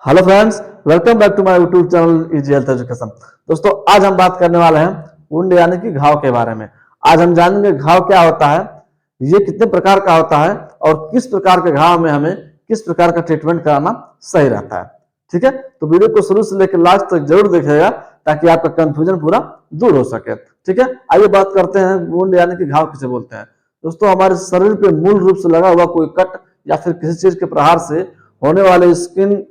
Hello friends, welcome back to my YouTube channel easy health education. दोस्तों, आज हम बात करने वाले हैं वुंड यानी कि घाव के बारे में। आज हम जानेंगे घाव क्या होता है, ये कितने प्रकार का होता है और किस प्रकार के घाव में हमें किस प्रकार का ट्रीटमेंट कराना सही रहता है। ठीक है, तो वीडियो को शुरू से लेकर लास्ट तक जरूर देखिएगा ताकि आपका कंफ्यूजन पूरा दूर हो सके। ठीक है, आइए बात करते हैं वुंड यानी कि घाव किसे बोलते हैं। दोस्तों, हमारे शरीर पे मूल रूप से लगा हुआ कोई कट या फिर किसी चीज के प्रहार से होने वाले स्किन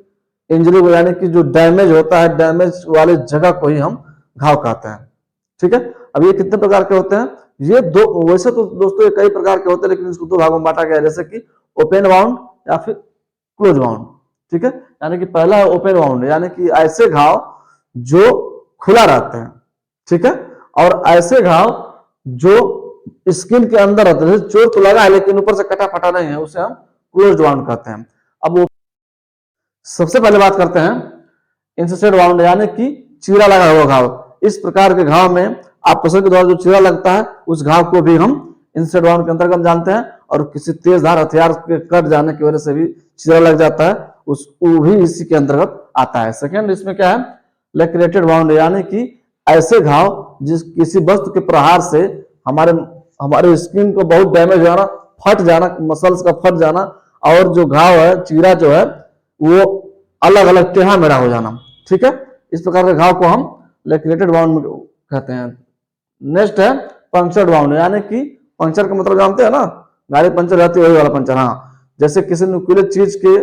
इंजरी यानी कि जो डैमेज होता है, डैमेज वाले जगह को ही हम घाव कहते हैं। ठीक है, अब ये कितने प्रकार के होते हैं, ये दो, वैसे तो दोस्तों ये कई प्रकार के होते हैं लेकिन इसको दो भागों में बांटा गया है, जैसे कि ओपन वाउंड या फिर क्लोज वाउंड। ठीक है, यानी कि पहला है ओपन वाउंड, यानी कि ऐसे घाव जो खुला रहते हैं। ठीक है, और ऐसे घाव जो स्किन के अंदर होते हैं, चोट तो लगा है लेकिन ऊपर से कटा फटा नहीं है, उसे हम क्लोज वाउंड कहते हैं। अब वो सबसे पहले बात करते हैं इंसिडेंट वाउंड, यानी कि चीरा लगा हुआ घाव। इस प्रकार के घाव में ऑपरेशन के द्वारा जो चीरा लगता है उस घाव को भी हम इंसिडेंट वाउंड के अंतर्गत जानते हैं। और किसी तेज धार हथियार के कट जाने की वजह से भी चीरा लग जाता है, वो भी इसी के अंतर्गत आता है। सेकेंड इसमें क्या है, लैक्रेटेड वाउंड, यानी कि ऐसे घाव जिस किसी वस्तु के प्रहार से हमारे हमारे स्किन को बहुत डैमेज हो जाना, फट जाना, मसल्स का फट जाना, और जो घाव है, चीरा जो है वो अलग अलग टेढ़ा मेढ़ा हो जाना। ठीक है, इस प्रकार के घाव को हम लैक्रेटेड वाउंड कहते हैं। नेक्स्ट है पंक्चर्ड वाउंड, यानी कि पंक्चर का मतलब जानते हैं ना, गाड़ी पंचर रहती है वही वाला पंचर। हाँ, जैसे किसी नुकीले चीज के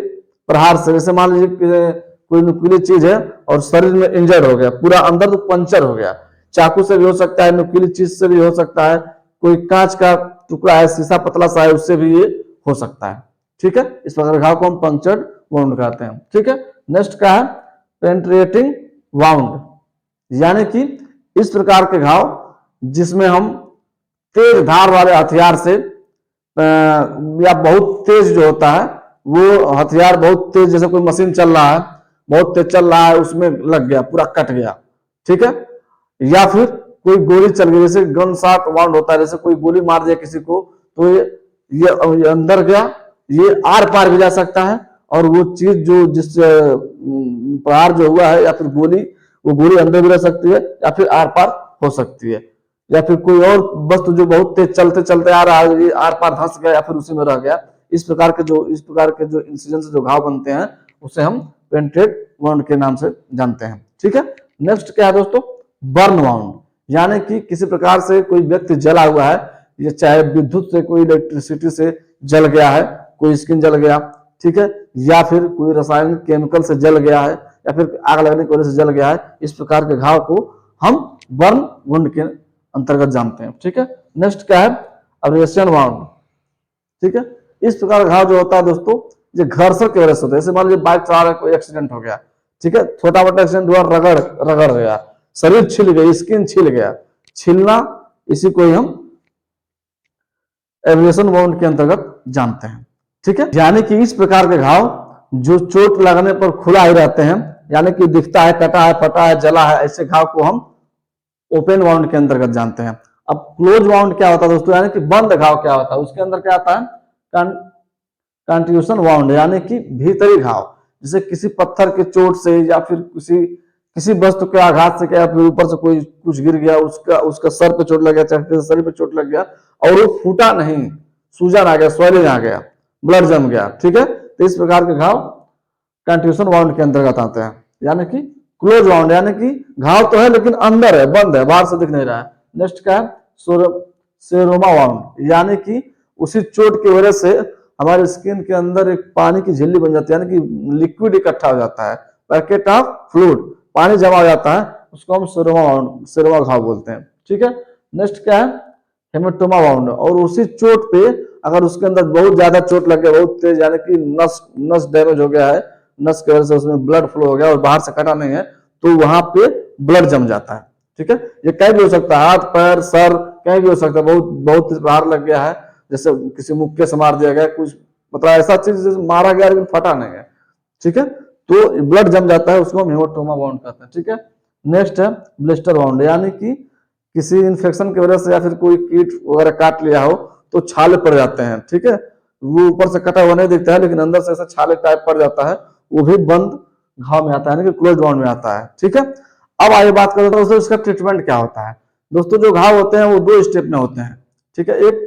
प्रहार से, जैसे मान लीजिए कोई नुकीली चीज है और शरीर में इंजर्ड हो गया, पूरा अंदर तो पंचर हो गया, चाकू से भी हो सकता है, नुकीली चीज से भी हो सकता है, कोई कांच का टुकड़ा है, शीशा पतला सा है, उससे भी ये हो सकता है। ठीक है, इस प्रकार के घाव को हम पंक्चर्ड वाउंड कहते हैं। ठीक है, नेक्स्ट का है पेनिट्रेटिंग वाउंड, यानी कि इस प्रकार के घाव जिसमें हम तेज धार वाले हथियार से या बहुत तेज जो होता है वो हथियार, बहुत तेज, जैसे कोई मशीन चल रहा है, बहुत तेज चल रहा है, उसमें लग गया, पूरा कट गया। ठीक है, या फिर कोई गोली चल गई, जैसे गन शॉट वाउंड होता है, जैसे कोई गोली मार दिया किसी को तो ये अंदर गया, ये आर पार भी जा सकता है, और वो चीज जो जिस प्रहार जो हुआ है या फिर गोली, वो गोली अंदर भी रह सकती है या फिर आर पार हो सकती है, या फिर कोई और वस्तु जो बहुत तेज चलते चलते आ रहा है, ये आर पार धंस गया या फिर उसी में रह गया। इस प्रकार के जो इंसिडेंट से जो घाव बनते हैं उसे हम पेनिट्रेट वाउंड के नाम से जानते हैं। ठीक है, नेक्स्ट क्या है दोस्तों, बर्न वाउंड, यानी कि किसी प्रकार से कोई व्यक्ति जला हुआ है, ये चाहे विद्युत से, कोई इलेक्ट्रिसिटी से जल गया है, कोई स्किन जल गया, ठीक है, या फिर कोई रासायनिक केमिकल से जल गया है, या फिर आग लगने की वजह से जल गया है। इस प्रकार के घाव को हम बर्न वुंड के अंतर्गत जानते हैं। ठीक है, नेक्स्ट क्या है, अब्रेशन वाउंड। ठीक है, इस प्रकार का घाव जो होता है दोस्तों, ये घर्षण की वजह से होता है। जैसे मान लीजिए बाइक चला रहे, कोई एक्सीडेंट हो गया, ठीक है, छोटा मोटा एक्सीडेंट हुआ, रगड़ गया, शरीर छिल गया, स्किन छिल गया, छिलना, इसी को ही हम एब्रेशन वाउंड के अंतर्गत जानते हैं। ठीक है, यानी कि इस प्रकार के घाव जो चोट लगने पर खुला ही रहते हैं, यानी कि दिखता है, कटा है, फटा है, जला है, ऐसे घाव को हम ओपन वाउंड के अंतर्गत जानते हैं। अब क्लोज वाउंड क्या होता है दोस्तों, यानी कि बंद घाव क्या होता है, उसके अंदर क्या आता है, कंट्यूशन वाउंड, यानी कि भीतरी घाव, जैसे किसी पत्थर के चोट से या फिर किसी वस्तु के आघात से, क्या फिर ऊपर से कोई कुछ गिर गया, उसका सर पे चोट लग गया, चाहे शरीर पे चोट लग गया और वो फूटा नहीं, सूजन आ गया, स्वेलिंग आ गया, ब्लड जम गया। ठीक है, तो इस प्रकार के घाव कंट्यूशन वाउंड के अंतर्गत आते हैं। यानी कि क्लोज वाउंड, यानी कि घाव तो है लेकिन अंदर है, बंद है, बाहर से दिख नहीं रहा है। नेक्स्ट क्या है, सेरोमा वाउंड, यानी कि उसी चोट की वजह से हमारे स्किन के अंदर एक पानी की झिल्ली बन जाती है, यानी कि लिक्विड इकट्ठा हो जाता है, पैकेट ऑफ फ्लूइड, पानी जमा हो जाता है, उसको हम सेरोमा घाव बोलते हैं। ठीक है, नेक्स्ट क्या है, हेमेटोमा वाउंड, और उसी चोट पे अगर उसके अंदर बहुत ज्यादा चोट लग गया, बहुत तेज, यानी कि नस डैमेज हो गया है, नस की वजह से उसमें ब्लड फ्लो हो गया और बाहर से कटा नहीं है, तो वहां पे ब्लड जम जाता है। ठीक है, ये कहीं भी हो सकता है, हाथ पैर सर कहीं भी हो सकता है, बहुत बाहर लग गया है, जैसे किसी मुक्के से मार दिया गया, कुछ मतलब ऐसा चीज मारा गया लेकिन फटा नहीं है। ठीक है, तो ब्लड जम जाता है, उसको हम हेमेटोमा वाउंड कहते हैं। ठीक है, नेक्स्ट है ब्लिस्टर वाउंड, यानी कि किसी इन्फेक्शन की वजह से या फिर कोई कीट वगैरह काट लिया हो तो छाले पड़ जाते हैं। ठीक है, वो ऊपर से कटा हुआ नहीं दिखता है लेकिन अंदर से ऐसा छाले टाइप पड़ जाता है, वो भी बंद घाव में आता है, यानी कि क्लोज बाउंड में आता है। ठीक है, अब आइए बात करें दोस्तों इसका ट्रीटमेंट क्या होता है। दोस्तों जो घाव होते हैं वो दो स्टेप में होते हैं। ठीक है, एक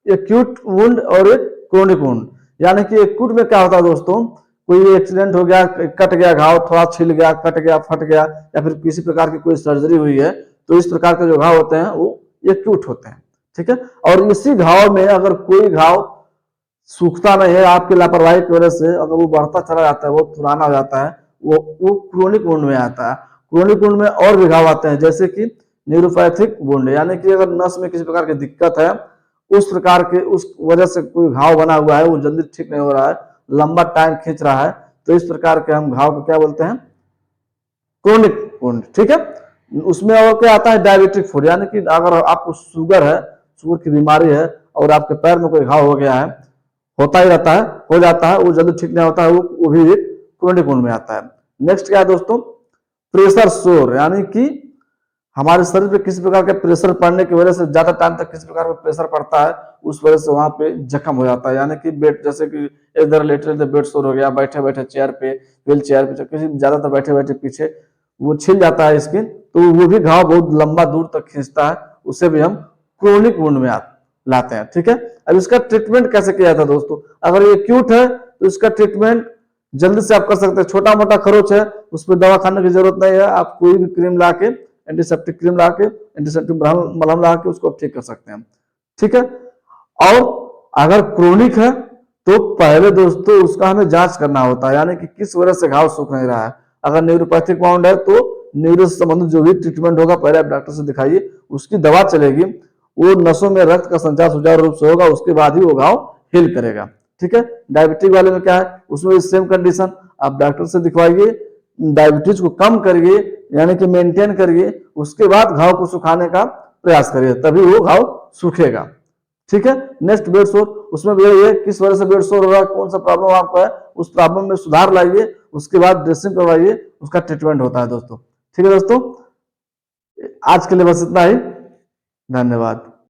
एक्यूट वुंड और एक क्रोनिक वुंड। यानी कि एक्यूट में क्या होता है दोस्तों, कोई एक्सीडेंट हो गया, कट गया घाव, थोड़ा छिल गया, कट गया, फट गया, या फिर किसी प्रकार की कोई सर्जरी हुई है, तो इस प्रकार के जो घाव होते हैं वो एक्यूट होते हैं। ठीक है, और इसी घाव में अगर कोई घाव सूखता नहीं है आपकी लापरवाही की वजह से, अगर वो बढ़ता चला जाता है, वो पुराना हो जाता है, वो क्रोनिक वुंड में आता है। क्रोनिक वुंड में और भी घाव आते हैं, जैसे कि न्यूरोपैथिक वुंड, यानी कि अगर नस में किसी प्रकार की दिक्कत है, उस प्रकार के उस वजह से कोई घाव बना हुआ है, वो जल्दी ठीक नहीं हो रहा है, लंबा टाइम खींच रहा है, तो इस प्रकार के हम घाव को क्या बोलते हैं, क्रोनिक वुंड। ठीक है, उसमें और क्या आता है, डायबिटिक फूड, यानी कि अगर आपको शुगर है, शुगर की बीमारी है, और आपके पैर में कोई घाव हो गया है, होता ही रहता है, हो जाता है, वो जल्दी ठीक नहीं होता है, वो भी एक क्रोनिक वुंड में आता है। नेक्स्ट क्या है दोस्तों, प्रेशर सोर, यानी कि हमारे शरीर पे किसी प्रकार के प्रेशर पड़ने की वजह से, ज्यादा टाइम तक किसी प्रकार का प्रेशर पड़ता है, उस वजह से वहां पे जख्म हो जाता है। यानी कि बेड, जैसे कि इधर लेटे लेटे बेड सोर हो गया, बैठे बैठे चेयर पे, व्हील चेयर पे, किसी ज्यादातर बैठे बैठे पीछे वो छिल जाता है स्किन, तो वो भी घाव बहुत लंबा दूर तक खींचता है, उसे भी हम क्रोनिक वुंड में लाते हैं। ठीक है, अब इसका ट्रीटमेंट कैसे किया जाता है दोस्तों, अगर ये एक्यूट है तो इसका ट्रीटमेंट जल्दी से आप कर सकते हैं। छोटा मोटा खरोच है, उस पर दवा खाने की जरूरत नहीं है, आप कोई भी क्रीम ला के, एंटीसेप्टिक क्रीम ला के, एंटीसेप्टिक मलहम ला के उसको ठीक कर सकते हैं। ठीक है, और अगर क्रोनिक है तो पहले दोस्तों उसका हमें जांच करना होता है, यानी कि किस वजह से घाव सूख नहीं रहा है। अगर न्यूरोपैथिक वाउंड है तो न्यूरो से संबंधित जो भी ट्रीटमेंट होगा, पहले आप डॉक्टर से दिखाइए, उसकी दवा चलेगी, वो नसों में रक्त का संचार सुचारू रूप से होगा, उसके बाद ही वो घाव हील करेगा। ठीक है, डायबिटिक वाले में क्या है, उसमें सेम कंडीशन, आप डॉक्टर से दिखवाइए, डायबिटीज को कम करिए, यानी कि मेंटेन करिए, उसके बाद घाव को सुखाने का प्रयास करिए, तभी वो घाव सूखेगा। ठीक है, नेक्स्ट बेड सोर, उसमें भी यही है, किस वजह से बेड सोर हो रहा है, कौन सा प्रॉब्लम आपका है, उस प्रॉब्लम में सुधार लाइए, उसके बाद ड्रेसिंग करवाइए, उसका ट्रीटमेंट होता है दोस्तों। ठीक है दोस्तों, आज के लिए बस इतना ही, धन्यवाद।